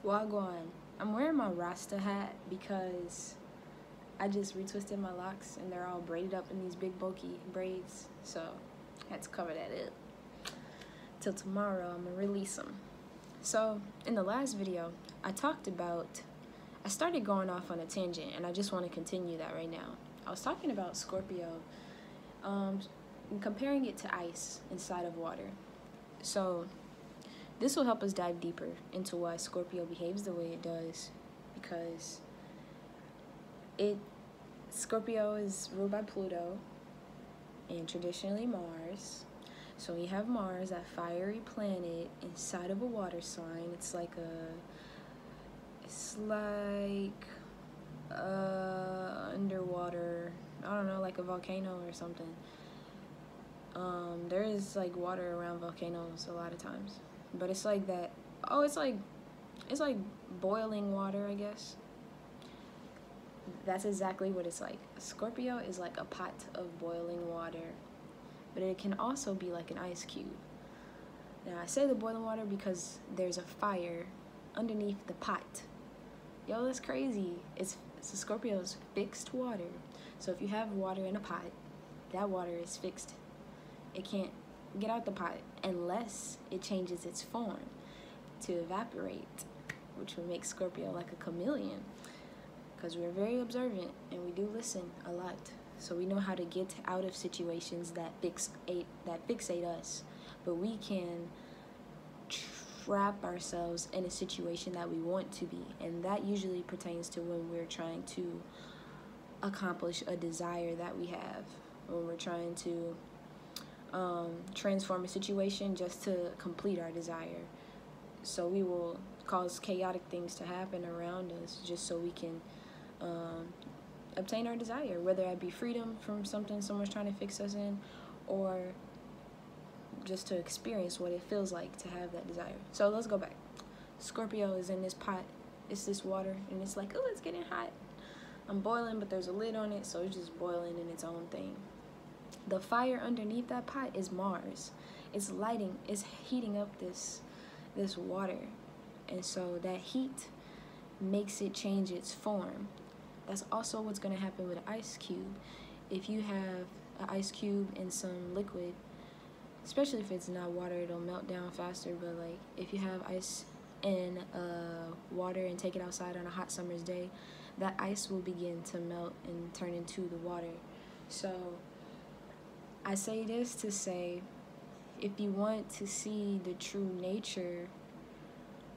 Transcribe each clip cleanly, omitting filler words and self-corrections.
Wagwan. I'm wearing my Rasta hat because I just retwisted my locks and they're all braided up in these big bulky braids. So I had to cover that up. Till tomorrow, I'm gonna release them. So in the last video, I started going off on a tangent and I just want to continue that right now. I was talking about Scorpio, comparing it to ice inside of water. So this will help us dive deeper into why Scorpio behaves the way it does, because Scorpio is ruled by Pluto and traditionally Mars. So we have Mars, that fiery planet inside of a water sign. It's like underwater, I don't know, like a volcano or something. There is like water around volcanoes a lot of times, but it's like that. Oh, it's like boiling water, I guess. That's exactly what it's like. Scorpio is like a pot of boiling water, but it can also be like an ice cube. Now I say the boiling water because there's a fire underneath the pot. Yo, that's crazy. Scorpio's fixed water. So if you have water in a pot, that water is fixed. It can't get out the pot unless it changes its form to evaporate, which would make Scorpio like a chameleon, because we're very observant and we do listen a lot. So we know how to get out of situations that fixate us, but we can trap ourselves in a situation that we want to be, and that usually pertains to when we're trying to accomplish a desire that we have, when we're trying to transform a situation just to complete our desire. So we will cause chaotic things to happen around us just so we can obtain our desire, whether it be freedom from something someone's trying to fix us in, or just to experience what it feels like to have that desire. So let's go back. Scorpio is in this pot. It's this water, and it's like, oh, it's getting hot. I'm boiling, but there's a lid on it, so it's just boiling in its own thing. The fire underneath that pot is Mars. It's heating up this water, and so that heat makes it change its form. That's also what's going to happen with an ice cube. If you have an ice cube in some liquid, especially if it's not water, it'll melt down faster. But like if you have ice in water and take it outside on a hot summer's day, that ice will begin to melt and turn into the water. So I say this to say, if you want to see the true nature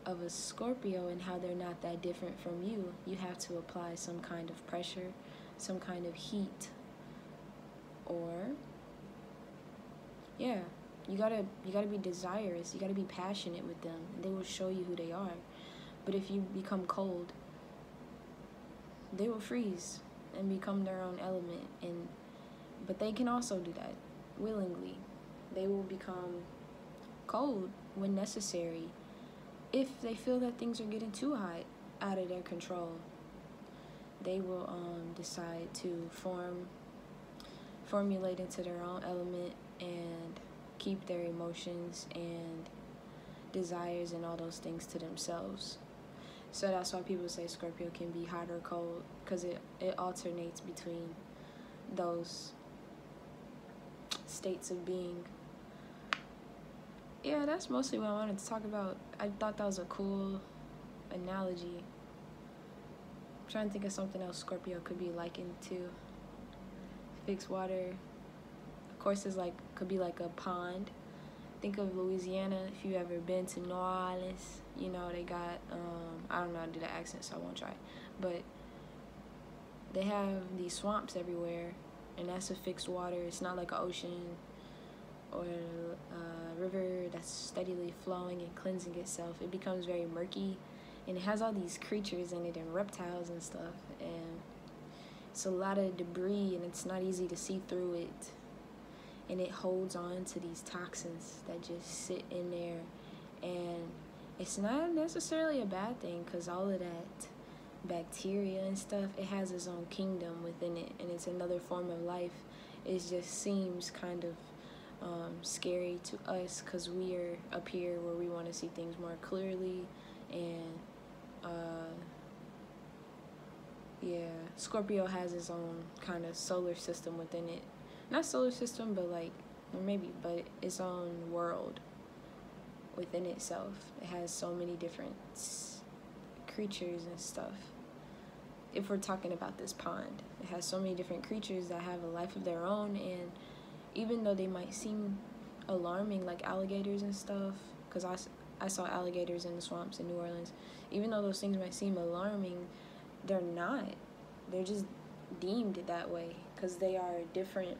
of a Scorpio and how they're not that different from you, you have to apply some kind of pressure, some kind of heat, or yeah, you gotta be desirous, you gotta be passionate with them, and they will show you who they are. But if you become cold, they will freeze and become their own element, but they can also do that willingly. They will become cold when necessary if they feel that things are getting too hot, out of their control. They will decide to formulate into their own element and keep their emotions and desires and all those things to themselves. So that's why people say Scorpio can be hot or cold, because it alternates between those states of being. Yeah, that's mostly what I wanted to talk about. I thought that was a cool analogy. I'm trying to think of something else Scorpio could be likened to. Fixed water, of course, could be like a pond. Think of Louisiana. If you ever been to New Orleans, you know they got I don't know how to do the accent, so I won't try. But they have these swamps everywhere, and that's a fixed water. It's not like an ocean or a river that's steadily flowing and cleansing itself. It becomes very murky, and it has all these creatures in it and reptiles and stuff, and it's a lot of debris, and it's not easy to see through it, and it holds on to these toxins that just sit in there. And it's not necessarily a bad thing, because all of that bacteria and stuff, it has its own kingdom within it, and it's another form of life. It just seems kind of scary to us, because we are up here where we want to see things more clearly and Scorpio has its own kind of solar system within it. Not solar system, but like, or maybe, but its own world within itself. It has so many different creatures and stuff. If we're talking about this pond, it has so many different creatures that have a life of their own, and even though they might seem alarming, like alligators and stuff, because I saw alligators in the swamps in New Orleans. Even though those things might seem alarming, they're not. They're just deemed that way because they are a different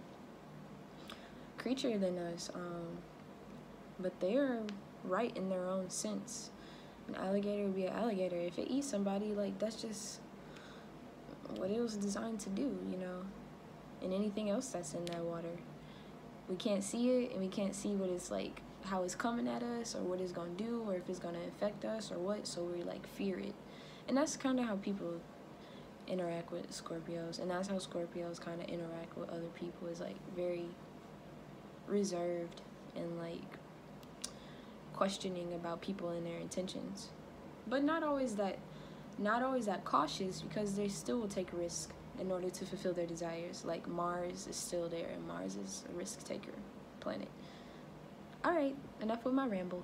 creature than us. But they are right in their own sense. An alligator would be an alligator. If it eats somebody, like, that's just what it was designed to do, you know? And anything else that's in that water. We can't see it, and we can't see what it's like, how it's coming at us, or what it's gonna do, or if it's gonna affect us, or what, so we, like, fear it. And that's kind of how people interact with Scorpios, and that's how Scorpios kind of interact with other people, is, like, very reserved and, like, questioning about people and their intentions. But not always that cautious, because they still will take risk in order to fulfill their desires. Like, Mars is still there, and Mars is a risk taker planet. All right, enough with my ramble.